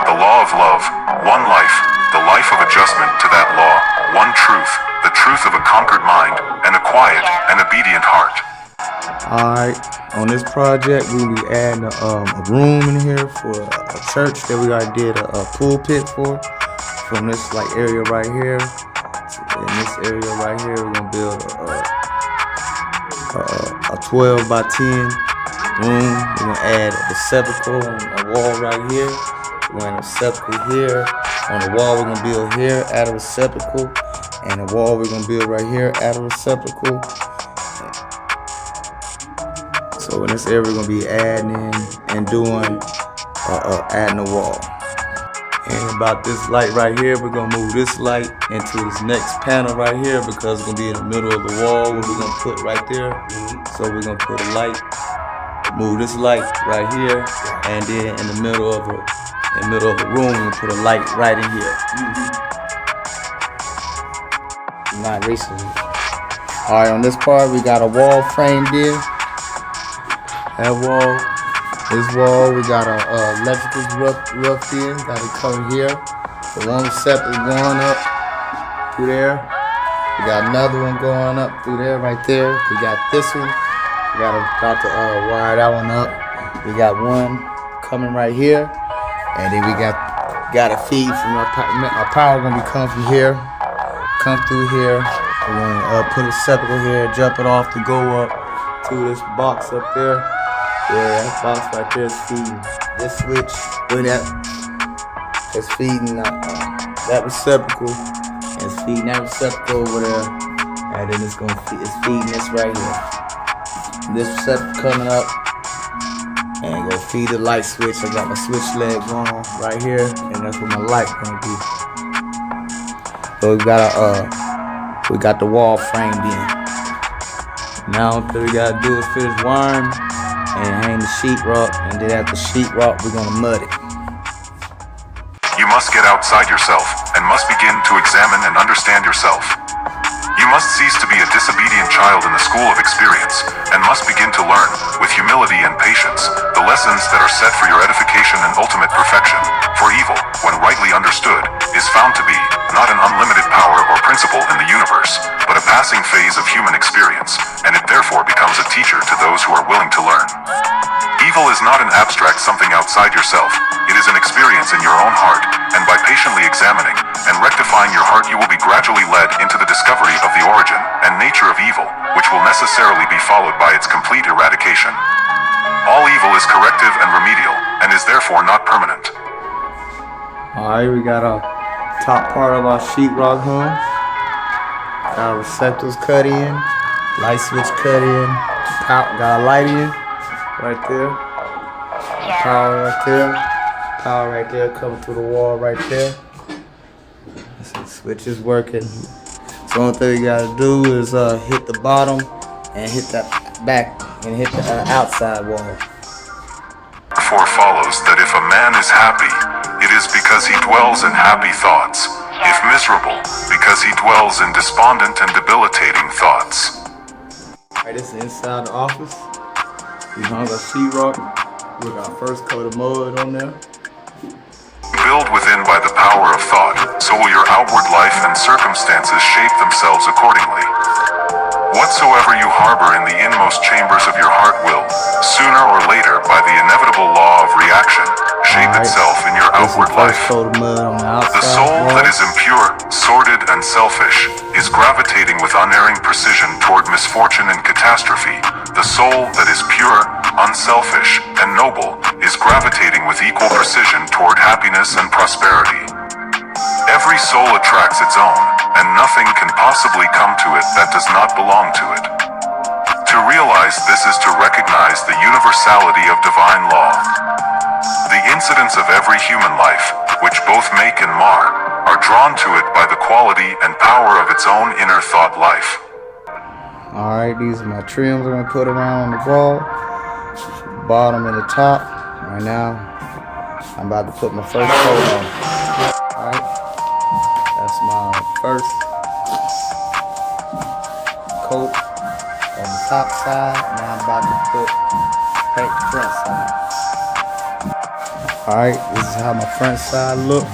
the law of love, one life, the life of adjustment to that law, one truth, the truth of a conquered mind, and a quiet and obedient heart. Alright, on this project we will be adding a room in here for a church that we already did a pulpit for. From this area right here, in this area right here, we're gonna build a 12 by 10 room. We're gonna add a receptacle on a wall right here. We're gonna add a receptacle here. On the wall we're gonna build here, add a receptacle, and the wall we're gonna build right here, add a receptacle. So in this area we're gonna be adding in and doing adding a wall. And about this light right here, we're gonna move this light into this next panel right here because it's gonna be in the middle of the wall where we're gonna put right there. So we're gonna put a light, move this light right here, and then in the middle of the room, we're gonna put a light right in here. Not recently. All right, on this part we got a wall framed in. That wall, this wall, we got a electrical roughed in, got it covered here. The one receptacle going up through there. We got another one going up through there, right there. We got this one. We got about to wire that one up. We got one coming right here, and then we got a feed from our power gonna be coming from here, come through here. We're gonna put a receptacle here, jump it off to go up to this box up there. Yeah, that box right there is feeding this switch. Look at that. It's feeding that receptacle. It's feeding that receptacle over there. And then it's feeding this right here. This receptacle coming up. And go feed the light switch. I got my switch leg on right here. And that's where my light gonna be. So we got the wall framed in. Now what we gotta do is finish wiring and hang the sheetrock, and then after sheetrock we're gonna mud it. You must get outside yourself and must begin to examine and understand yourself. You must cease to be a disobedient child in the school of experience and must begin to learn, with humility and patience, the lessons that are set for your edification and ultimate perfection. For evil, when rightly understood, is found to be not an unlimited power or principle in the universe, but a passing phase of human experience, and it therefore becomes a teacher to those who are willing to learn. Evil is not an abstract something outside yourself. It is an experience in your own heart, and by patiently examining and rectifying your heart, you will be gradually led into the discovery of the origin and nature of evil, which will necessarily be followed by its complete eradication. All evil is corrective and remedial, and is therefore not permanent. Alright, we got our top part of our sheetrock hung. Got our receptacles cut in, light switch cut in, got a light in right there, power right there coming through the wall right there. The switch is working. So the only thing we gotta do is hit the bottom and hit that back and hit the outside wall. Therefore follows that if a man is happy, it is because he dwells in happy thoughts. If miserable, because he dwells in despondent and debilitating thoughts. Alright, this is inside the office. We hung a sheetrock with our first coat of mud on there. Build within by the power of thought, so will your outward life and circumstances shape themselves accordingly. Whatsoever you harbor in the inmost chambers of your heart will, sooner or later, by the inevitable law of reaction, shape itself in your outward life. The soul that is impure, sordid, and selfish is gravitating with unerring precision toward misfortune and catastrophe. The soul that is pure, unselfish, and noble is gravitating with equal precision toward happiness and prosperity. Every soul attracts its own, and nothing can possibly come to it that does not belong to it. To realize this is to recognize the universality of divine law. The incidents of every human life, which both make and mar, are drawn to it by the quality and power of its own inner thought life. Alright, these are my trims I'm going to put around on the wall. Bottom and the top. Right now, I'm about to put my first coat on. Alright, that's my first coat on the top side. Now I'm about to paint the front side. Alright, this is how my front side look.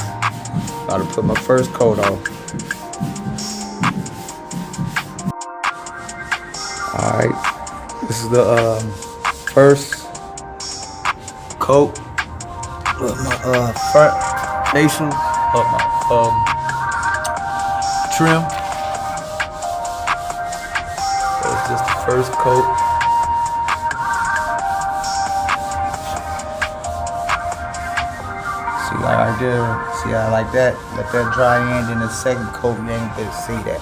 About to put my first coat on. Alright, this is the first coat with my front facing of my trim. So it's just the first coat. See right there, see how I like that? Let that dry in, then the second coat you ain't gonna see that.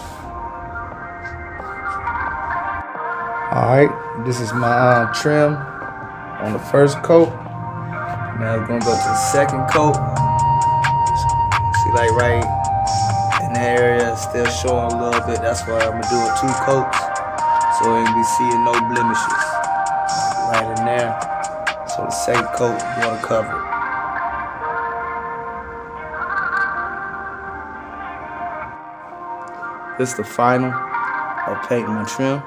Alright, this is my trim on the first coat. Now we're gonna go to the second coat. See, like right in that area, still showing a little bit. That's why I'm gonna do it 2 coats, so you ain't be seeing no blemishes. Right in there. So the second coat is gonna cover it. This is the final of painting my trim.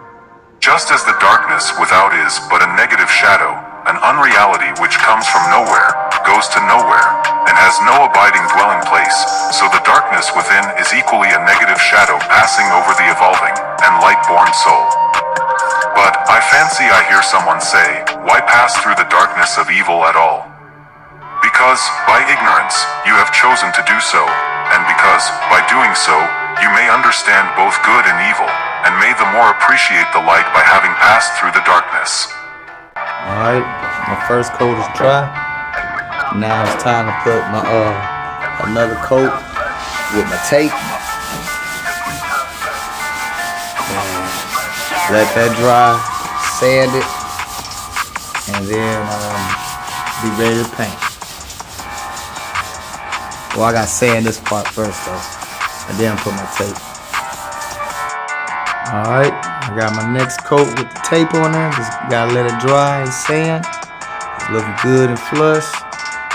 Just as the darkness without is but a negative shadow, an unreality which comes from nowhere, goes to nowhere, and has no abiding dwelling place, so the darkness within is equally a negative shadow passing over the evolving and light-born soul. But I fancy I hear someone say, why pass through the darkness of evil at all? Because, by ignorance, you have chosen to do so, and because, by doing so, you may understand both good and evil, and may the more appreciate the light by having passed through the darkness. Alright, my first coat is dry. Now it's time to put my another coat with my tape. And let that dry, sand it, and then be ready to paint. Well, I gotta sand this part first though, and then put my tape. Alright, I got my next coat with the tape on there. Just gotta let it dry and sand. It's looking good and flush.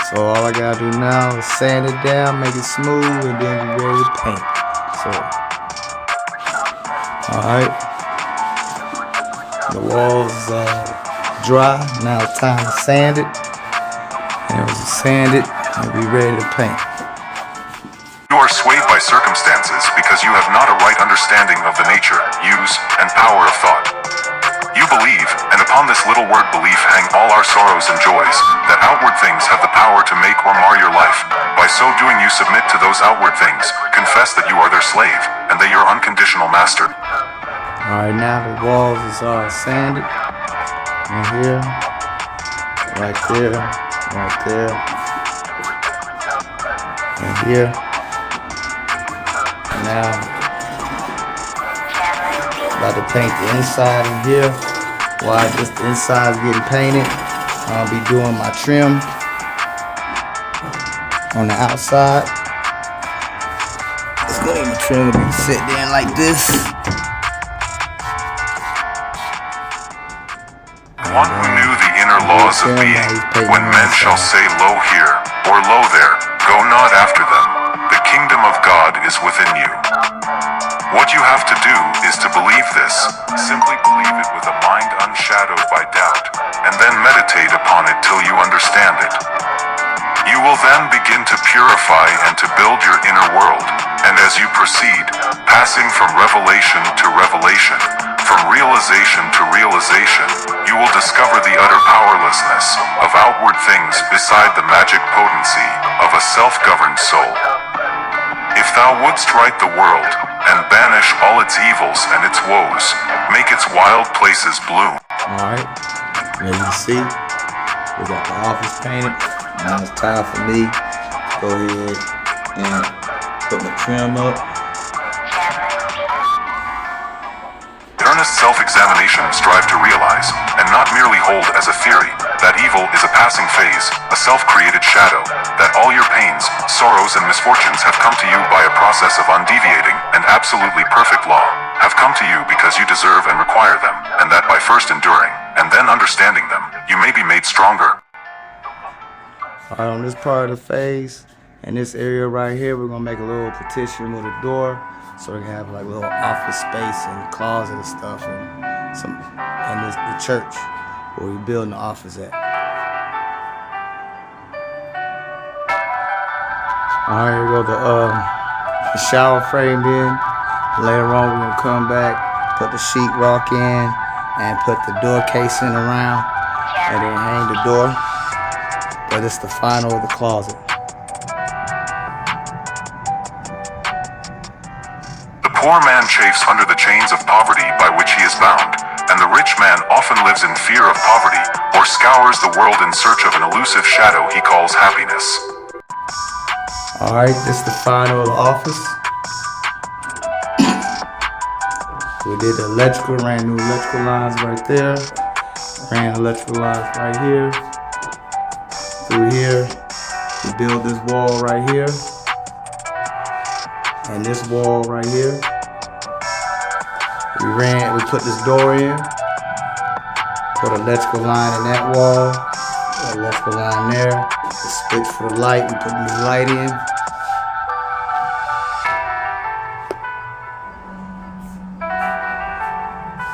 So all I gotta do now is sand it down, make it smooth, and then be ready to paint. So, alright. The walls dry. Now it's time to sand it. And once you sand it, and be ready to paint. You are swayed by circumstances because you have not a right understanding of the nature, use, and power of thought. You believe, and upon this little word belief hang all our sorrows and joys, that outward things have the power to make or mar your life. By so doing you submit to those outward things, confess that you are their slave, and they your unconditional master. Alright, now the walls is all sanded. And here, right there, right there, and here. Now, about to paint the inside in here. While just the inside is getting painted, I'll be doing my trim on the outside. It's gonna be my trim will be set in like this. One who knew the inner laws of being, when men shall say, lo here, or lo there, go not after them. The kingdom of God is within you. What you have to do is to believe this, simply believe it with a mind unshadowed by doubt, and then meditate upon it till you understand it. You will then begin to purify and to build your inner world, and as you proceed, passing from revelation to revelation, from realization to realization, you will discover the utter powerlessness of outward things beside the magic potency of a self-governed soul. If thou wouldst right the world, and banish all its evils and its woes, make its wild places bloom. Alright, as you see, we got the office painted. Now it's time for me to go ahead and put my trim up. Earnest self-examination strive to realize, and not merely hold as a theory, that evil is a passing phase, a self-created shadow, that all your pains, sorrows, and misfortunes have come to you by a process of undeviating and absolutely perfect law, have come to you because you deserve and require them, and that by first enduring, and then understanding them, you may be made stronger. Alright, on this part of the phase, in this area right here, we're gonna make a little partition with a door, so we can have like a little office space and closet and stuff, and some in the church where we're building the office at. Alright, here go the shower framed in. Later on, we're gonna come back, put the sheetrock in, and put the door casing around, and then hang the door. But it's the final of the closet. The poor man chafes under the chains of poverty by which he is bound, and the rich man often lives in fear of poverty, or scours the world in search of an elusive shadow he calls happiness. Alright, this is the final of the office. We did the electrical, ran new electrical lines right there. Ran electrical lines right here. Through here. We built this wall right here. And this wall right here. We put this door in. Put an electrical line in that wall. Put an electrical line there. The switch for the light, we put a new light in.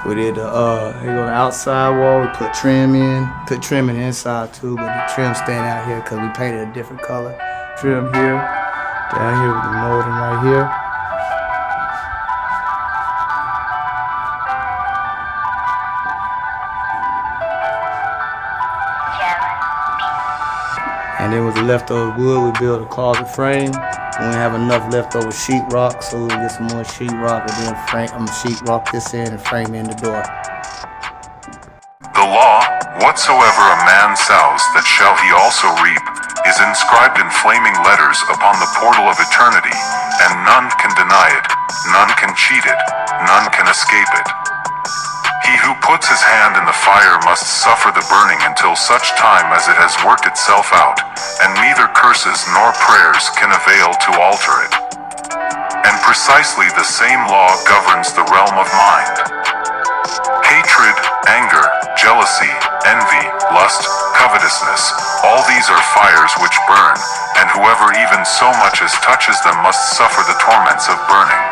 We did here go the outside wall, we put trim in. Put trim in the inside too, but the trim staying out here because we painted a different color. Trim here, down here with the molding right here. And then with the leftover wood, we built a closet frame. We didn't have enough leftover sheetrock, so we'll get some more sheetrock and then sheetrock this in and frame in the door. The law, whatsoever a man sows, that shall he also reap, is inscribed in flaming letters upon the portal of eternity, and none can deny it, none can cheat it, none can escape it. He who puts his hand in the fire must suffer the burning until such time as it has worked itself out, and neither curses nor prayers can avail to alter it. And precisely the same law governs the realm of mind. Hatred, anger, jealousy, envy, lust, covetousness, all these are fires which burn, and whoever even so much as touches them must suffer the torments of burning.